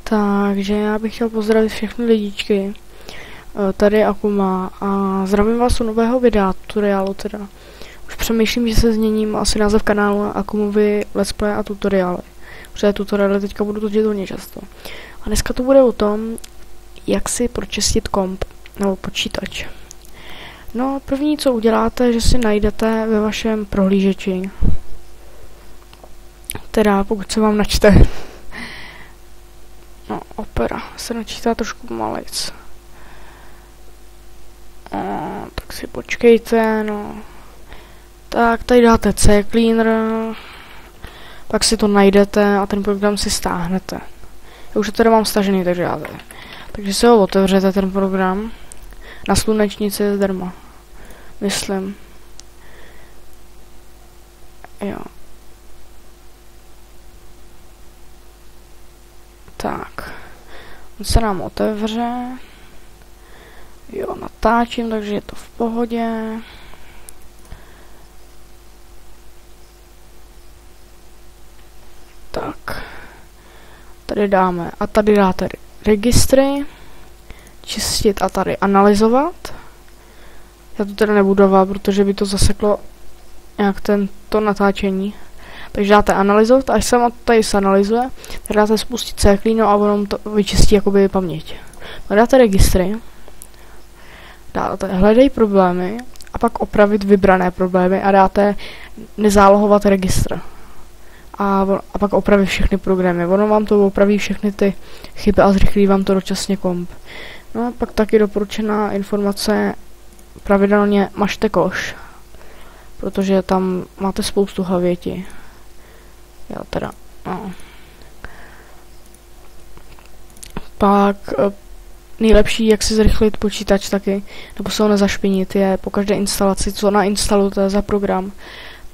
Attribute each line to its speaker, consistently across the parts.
Speaker 1: Takže já bych chtěl pozdravit všechny lidičky. Tady je Akuma a zdravím vás u nového videa, tutoriálu teda. Už přemýšlím, že se změním asi název kanálu na Akumovy let's play a tutoriály. Protože tutoriály teďka budu točit hodně často. A dneska to bude o tom, jak si pročistit komp nebo počítač. No, první co uděláte, že si najdete ve vašem prohlížeči. Teda pokud se vám načte. No, Opera se načítá trošku malejc. Tak si počkejte, no. Tak, tady dáte CCleaner, pak si to najdete a ten program si stáhnete. Já už to teda mám stažený, takže já tady. Takže si ho otevřete, ten program. Na slunečnici je zdarma. Myslím. Jo. Tak. On se nám otevře. Jo, natáčím, takže je to v pohodě. Tak. Tady dáme, a tady dáte registry, čistit a tady analyzovat. Já to teda nebudu dávat, protože by to zaseklo nějak to natáčení. Takže dáte analyzovat, až se vám tady analyzuje, tak dáte spustit CCleaner a ono to vyčistí jakoby paměť. Dáte registry, dáte hledej problémy a pak opravit vybrané problémy a dáte nezálohovat registr. A pak opravit všechny programy. Ono vám to opraví všechny ty chyby a zrychlí vám to dočasně komp. No a pak taky doporučená informace, pravidelně mažte koš, protože tam máte spoustu havěti. Já teda, no. Pak nejlepší, jak si zrychlit počítač taky, nebo se ho nezašpinit, je po každé instalaci, co nainstalujete za program,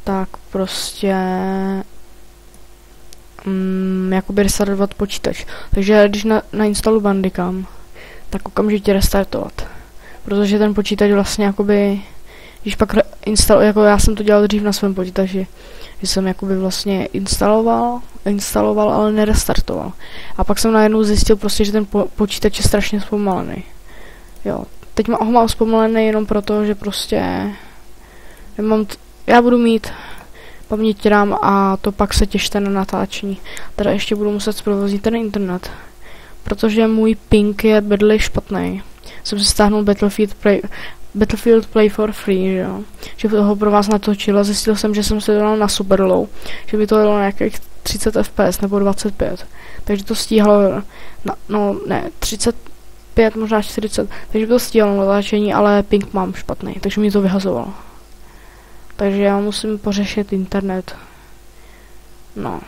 Speaker 1: tak prostě jakoby restartovat počítač. Takže když nainstaluji Bandicam, tak okamžitě restartovat. Protože ten počítač vlastně jakoby, když pak jako já jsem to dělal dřív na svém počítači, že jsem jakoby vlastně instaloval, ale nerestartoval. A pak jsem najednou zjistil prostě, že ten počítač je strašně zpomalený. Jo, teď ho mám zpomalený jenom proto, že prostě já budu mít paměť RAM a to pak se těšte na natáčení. Teda ještě budu muset zprovoznit ten internet, protože můj ping je bedlej špatný. Jsem si stáhnul Battlefield Play for Free, jo. Že toho pro vás natočil a zjistil jsem, že jsem se dal na Superlow, že by to jelo na nějakých 30 fps nebo 25. Takže to stíhalo, no ne, 35, možná 40, takže by to stíhalo natáčení, ale ping mám špatný, takže mi to vyhazovalo. Takže já musím pořešit internet. No.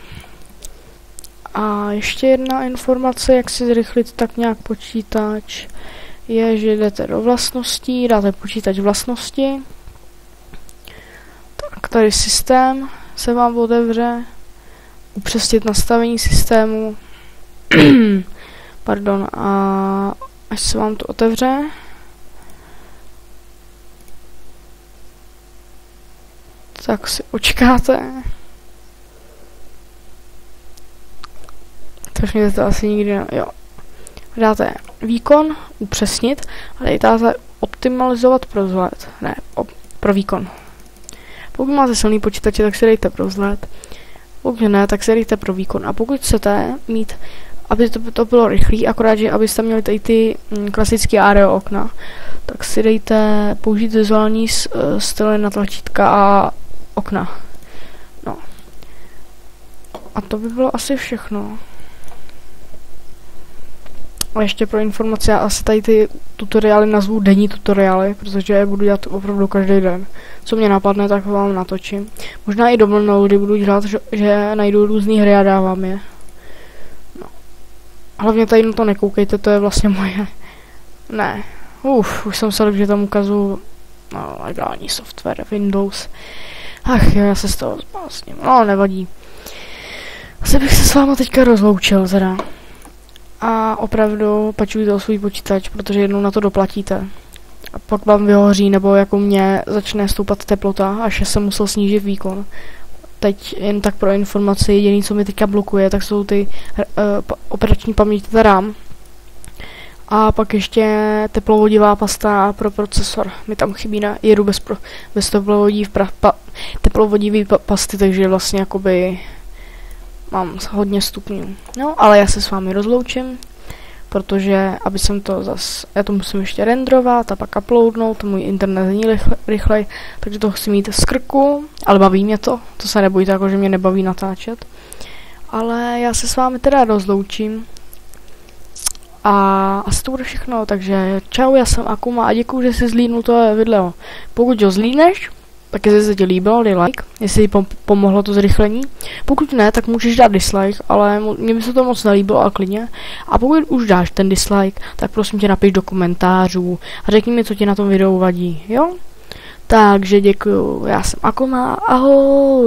Speaker 1: A ještě jedna informace, jak si zrychlit tak nějak počítač, je, že jdete do vlastností, dáte počítač vlastnosti. Tak tady systém se vám otevře. Upřesnit nastavení systému. Pardon, a až se vám to otevře, tak si počkáte. Takže to asi nikdy jo. Dáte výkon, upřesnit, a tady dáte optimalizovat pro vzhled. Ne, pro výkon. Pokud máte silný počítače, tak si dejte pro vzhled. Pokud ne, tak si dejte pro výkon. A pokud chcete mít, aby to bylo rychlý, akorát, že abyste měli tady ty klasické AREO okna, tak si dejte použít vizuální styly na tlačítka a okna. No. A to by bylo asi všechno. A ještě pro informace, já asi tady ty tutoriály nazvu denní tutoriály, protože je budu dělat opravdu každý den. Co mě napadne, tak vám natočím. Možná i dovolenou, kdy budu dělat, že najdu různý hry a dávám je. No. Hlavně tady na to nekoukejte, to je vlastně moje. Ne. Už jsem se že tam ukazuju legální software, Windows. Ach jo, já se z toho zbásním. No, nevadí. Asi bych se s váma teďka rozloučil, teda. A opravdu pečujte o svůj počítač, protože jednou na to doplatíte. A pak vám vyhoří, nebo jako mě začne stoupat teplota, až jsem musel snížit výkon. teď jen tak pro informaci, jediný, co mi teďka blokuje, tak jsou ty operační paměť RAM. A pak ještě teplovodivá pasta pro procesor. Mi tam chybí, jedu bez teplovodivý pasty, takže vlastně jakoby mám hodně stupňů. No, ale já se s vámi rozloučím, protože aby jsem to já to musím ještě renderovat a pak uploadnout, můj internet není rychlej, takže to chci mít z krku, ale baví mě to se nebojte, jako že mě nebaví natáčet. Ale já se s vámi teda rozloučím. A asi to bude všechno, takže čau, já jsem Akuma a děkuju, že jsi zlídnul to video. Pokud ho zlídneš, tak jestli se ti líbilo, dej like, jestli ti pomohlo to zrychlení. Pokud ne, tak můžeš dát dislike, ale mně by se to moc nelíbilo a klidně. A pokud už dáš ten dislike, tak prosím tě napiš do komentářů a řekni mi, co ti na tom videu vadí, jo? Takže děkuju, já jsem Akuma, ahoj!